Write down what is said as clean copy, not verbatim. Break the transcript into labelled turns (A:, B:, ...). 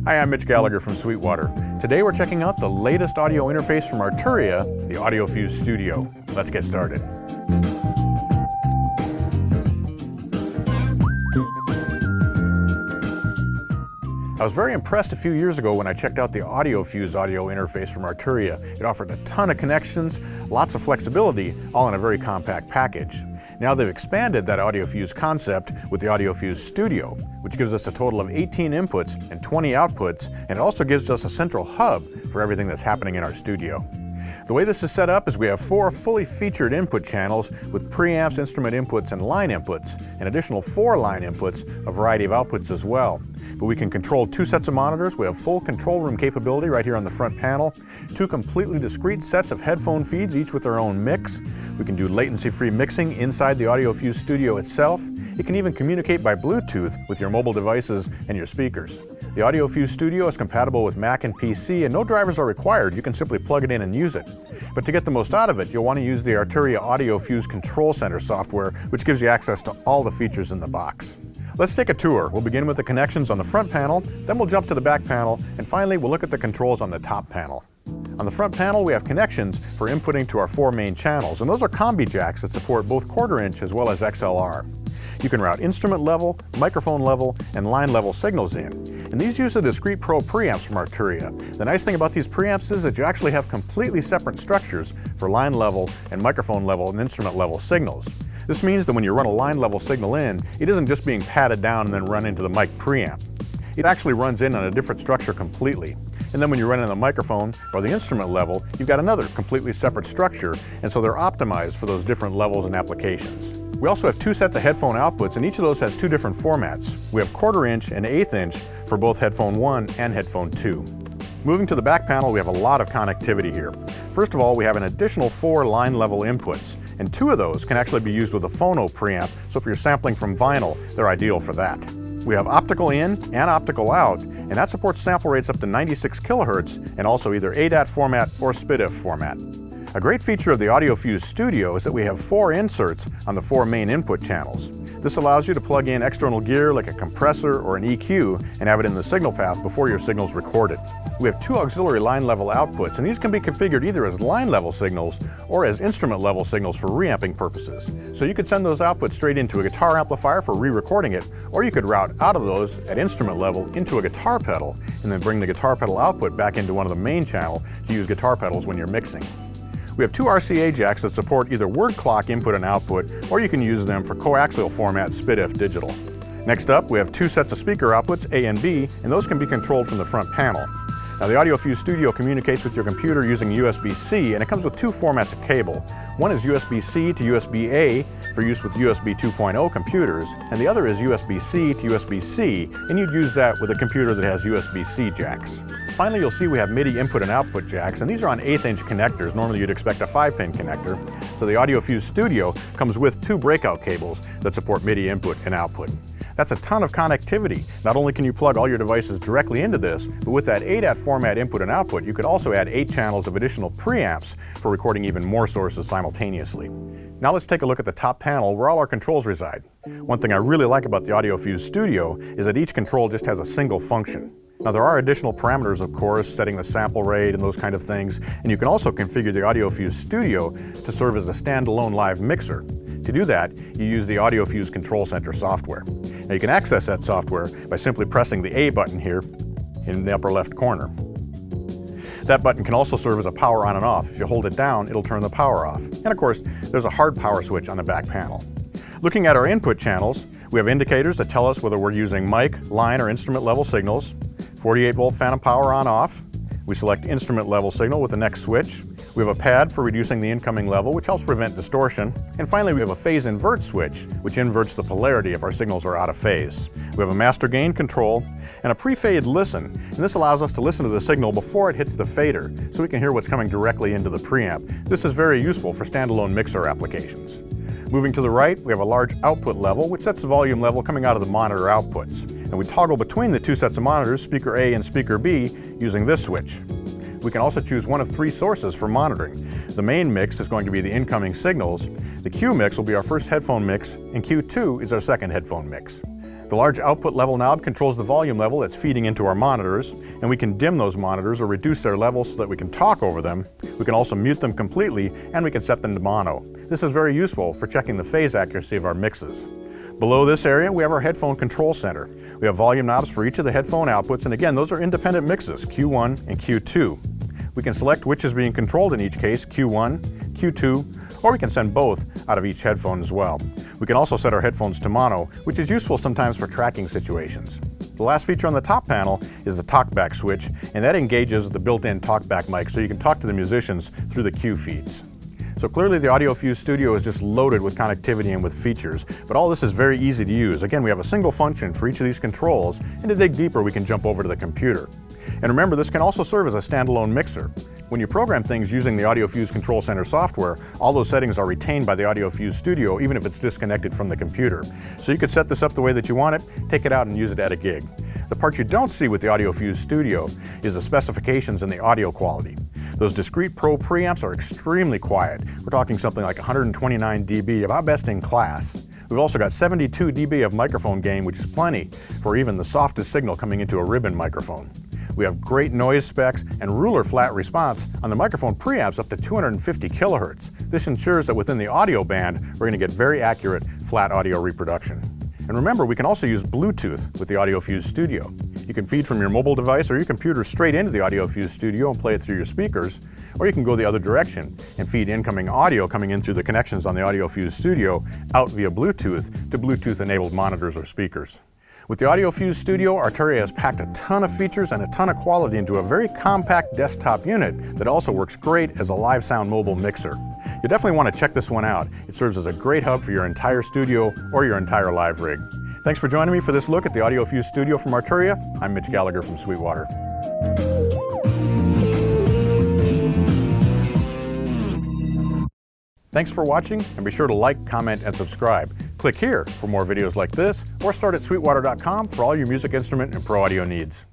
A: Hi, I'm Mitch from Sweetwater. Today we're checking out the latest audio interface from Arturia, the AudioFuse Studio. Let's get started. I was very impressed a few years ago when I checked out the AudioFuse audio interface from Arturia. It offered a ton of connections, lots of flexibility, all in a very compact package. Now they've expanded that AudioFuse concept with the AudioFuse Studio, which gives us a total of 18 inputs and 20 outputs, and it also gives us a central hub for everything that's happening in our studio. The way this is set up is we have 4 fully featured input channels with preamps, instrument inputs, and line inputs, an additional 4 line inputs, a variety of outputs as well. But we can control 2 sets of monitors. We have full control room capability right here on the front panel, 2 completely discrete sets of headphone feeds, each with their own mix. We can do latency-free mixing inside the AudioFuse Studio itself. It can even communicate by Bluetooth with your mobile devices and your speakers. The AudioFuse Studio is compatible with Mac and PC, and no drivers are required. You can simply plug it in and use it. But to get the most out of it, you'll want to use the Arturia AudioFuse Control Center software, which gives you access to all the features in the box. Let's take a tour. We'll begin with the connections on the front panel, then we'll jump to the back panel, and finally we'll look at the controls on the top panel. On the front panel we have connections for inputting to our 4 main channels, and those are combi jacks that support both 1/4 inch as well as XLR. You can route instrument level, microphone level, and line level signals in. And these use the Discrete Pro preamps from Arturia. The nice thing about these preamps is that you actually have completely separate structures for line level and microphone level and instrument level signals. This means that when you run a line level signal in, it isn't just being patted down and then run into the mic preamp. It actually runs in on a different structure completely. And then when you run in the microphone or the instrument level, you've got another completely separate structure, and so they're optimized for those different levels and applications. We also have 2 sets of headphone outputs, and each of those has 2 different formats. We have 1/4 inch and 1/8 inch for both headphone 1 and headphone 2. Moving to the back panel, we have a lot of connectivity here. First of all, we have an additional 4 line level inputs, and 2 of those can actually be used with a phono preamp, so if you're sampling from vinyl, they're ideal for that. We have optical in and optical out, and that supports sample rates up to 96 kilohertz and also either ADAT format or SPDIF format. A great feature of the AudioFuse Studio is that we have 4 inserts on the 4 main input channels. This allows you to plug in external gear like a compressor or an EQ and have it in the signal path before your signal's recorded. We have 2 auxiliary line level outputs, and these can be configured either as line level signals or as instrument level signals for reamping purposes. So you could send those outputs straight into a guitar amplifier for re-recording it, or you could route out of those at instrument level into a guitar pedal and then bring the guitar pedal output back into one of the main channels to use guitar pedals when you're mixing. We have 2 RCA jacks that support either word clock input and output, or you can use them for coaxial format SPDIF digital. Next up, we have 2 sets of speaker outputs, A and B, and those can be controlled from the front panel. Now the AudioFuse Studio communicates with your computer using USB-C, and it comes with 2 formats of cable. One is USB-C to USB-A for use with USB 2.0 computers, and the other is USB-C to USB-C, and you'd use that with a computer that has USB-C jacks. Finally, you'll see we have MIDI input and output jacks, and these are on 1/8 inch connectors. Normally you'd expect a 5-pin connector. So the AudioFuse Studio comes with 2 breakout cables that support MIDI input and output. That's a ton of connectivity. Not only can you plug all your devices directly into this, but with that ADAT format input and output, you could also add 8 channels of additional preamps for recording even more sources simultaneously. Now let's take a look at the top panel where all our controls reside. One thing I really like about the AudioFuse Studio is that each control just has a single function. Now there are additional parameters, of course, setting the sample rate and those kind of things, and you can also configure the AudioFuse Studio to serve as a standalone live mixer. To do that, you use the AudioFuse Control Center software. Now you can access that software by simply pressing the A button here in the upper left corner. That button can also serve as a power on and off. If you hold it down, it'll turn the power off. And of course, there's a hard power switch on the back panel. Looking at our input channels, we have indicators that tell us whether we're using mic, line, or instrument level signals. 48-volt phantom power on-off. We select instrument level signal with the next switch. We have a pad for reducing the incoming level, which helps prevent distortion. And finally, we have a phase invert switch, which inverts the polarity if our signals are out of phase. We have a master gain control and a pre-fade listen, and this allows us to listen to the signal before it hits the fader, so we can hear what's coming directly into the preamp. This is very useful for standalone mixer applications. Moving to the right, we have a large output level, which sets the volume level coming out of the monitor outputs. And we toggle between the 2 sets of monitors, speaker A and speaker B, using this switch. We can also choose one of 3 sources for monitoring. The main mix is going to be the incoming signals, the Q mix will be our first headphone mix, and Q2 is our second headphone mix. The large output level knob controls the volume level that's feeding into our monitors, and we can dim those monitors or reduce their level so that we can talk over them. We can also mute them completely, and we can set them to mono. This is very useful for checking the phase accuracy of our mixes. Below this area, we have our headphone control center. We have volume knobs for each of the headphone outputs, and again, those are independent mixes, Q1 and Q2. We can select which is being controlled in each case, Q1, Q2, or we can send both out of each headphone as well. We can also set our headphones to mono, which is useful sometimes for tracking situations. The last feature on the top panel is the Talkback Switch, and that engages the built-in Talkback mic so you can talk to the musicians through the Q feeds. So clearly the AudioFuse Studio is just loaded with connectivity and with features, but all this is very easy to use. Again, we have a single function for each of these controls, and to dig deeper we can jump over to the computer. And remember, this can also serve as a standalone mixer. When you program things using the AudioFuse Control Center software, all those settings are retained by the AudioFuse Studio, even if it's disconnected from the computer. So you could set this up the way that you want it, take it out and use it at a gig. The part you don't see with the AudioFuse Studio is the specifications and the audio quality. Those Discrete Pro preamps are extremely quiet. We're talking something like 129 dB, about best in class. We've also got 72 dB of microphone gain, which is plenty for even the softest signal coming into a ribbon microphone. We have great noise specs and ruler flat response on the microphone preamps up to 250 kilohertz. This ensures that within the audio band, we're going to get very accurate flat audio reproduction. And remember, we can also use Bluetooth with the AudioFuse Studio. You can feed from your mobile device or your computer straight into the AudioFuse Studio and play it through your speakers, or you can go the other direction and feed incoming audio coming in through the connections on the AudioFuse Studio out via Bluetooth to Bluetooth-enabled monitors or speakers. With the AudioFuse Studio, Arturia has packed a ton of features and a ton of quality into a very compact desktop unit that also works great as a live sound mobile mixer. You definitely want to check this one out. It serves as a great hub for your entire studio or your entire live rig. Thanks for joining me for this look at the AudioFuse Studio from Arturia. I'm Mitch Gallagher from Sweetwater. Thanks for watching, and be sure to like, comment, and subscribe. Click here for more videos like this, or start at sweetwater.com for all your music instrument and pro audio needs.